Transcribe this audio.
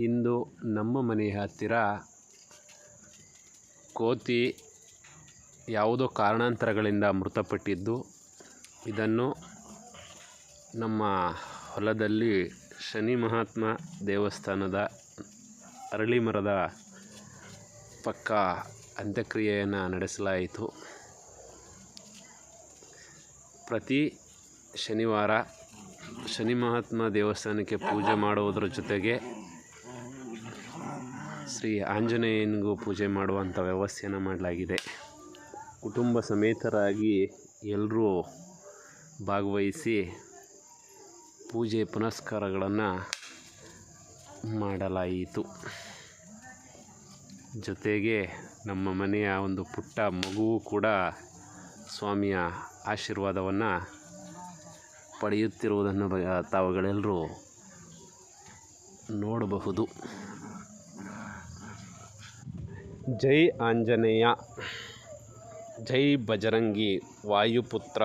ಇಂದು ನಮ್ಮ ಮನೆಯ ಹತ್ತಿರ ಕೋತಿ ಯಾವುದೋ ಕಾರಣಾಂತರಗಳಿಂದ ಮೃತಪಟ್ಟಿದ್ದು, ಇದನ್ನು ನಮ್ಮ ಹೊಲದಲ್ಲಿ ಶನಿ ಮಹಾತ್ಮ ದೇವಸ್ಥಾನದ ಅರಳಿ ಮರದ ಪಕ್ಕ ಅಂತ್ಯಕ್ರಿಯೆಯನ್ನು ನಡೆಸಲಾಯಿತು. ಪ್ರತಿ ಶನಿವಾರ ಶನಿ ಮಹಾತ್ಮ ದೇವಸ್ಥಾನಕ್ಕೆ ಪೂಜೆ ಮಾಡುವುದರ ಜೊತೆಗೆ ಶ್ರೀ ಆಂಜನೇಯನಿಗೂ ಪೂಜೆ ಮಾಡುವಂಥ ವ್ಯವಸ್ಥೆಯನ್ನು ಮಾಡಲಾಗಿದೆ. ಕುಟುಂಬ ಸಮೇತರಾಗಿ ಎಲ್ಲರೂ ಭಾಗವಹಿಸಿ ಪೂಜೆ ಪುನಸ್ಕಾರಗಳನ್ನು ಮಾಡಲಾಯಿತು. ಜೊತೆಗೆ ನಮ್ಮ ಮನೆಯ ಒಂದು ಪುಟ್ಟ ಮಗುವು ಕೂಡ ಸ್ವಾಮಿಯ ಆಶೀರ್ವಾದವನ್ನು ಪಡೆಯುತ್ತಿರುವುದನ್ನು ತಾವುಗಳೆಲ್ಲರೂ ನೋಡಬಹುದು. ಜೈ ಆಂಜನೇಯ, ಜೈ ಬಜರಂಗಿ ವಾಯುಪುತ್ರ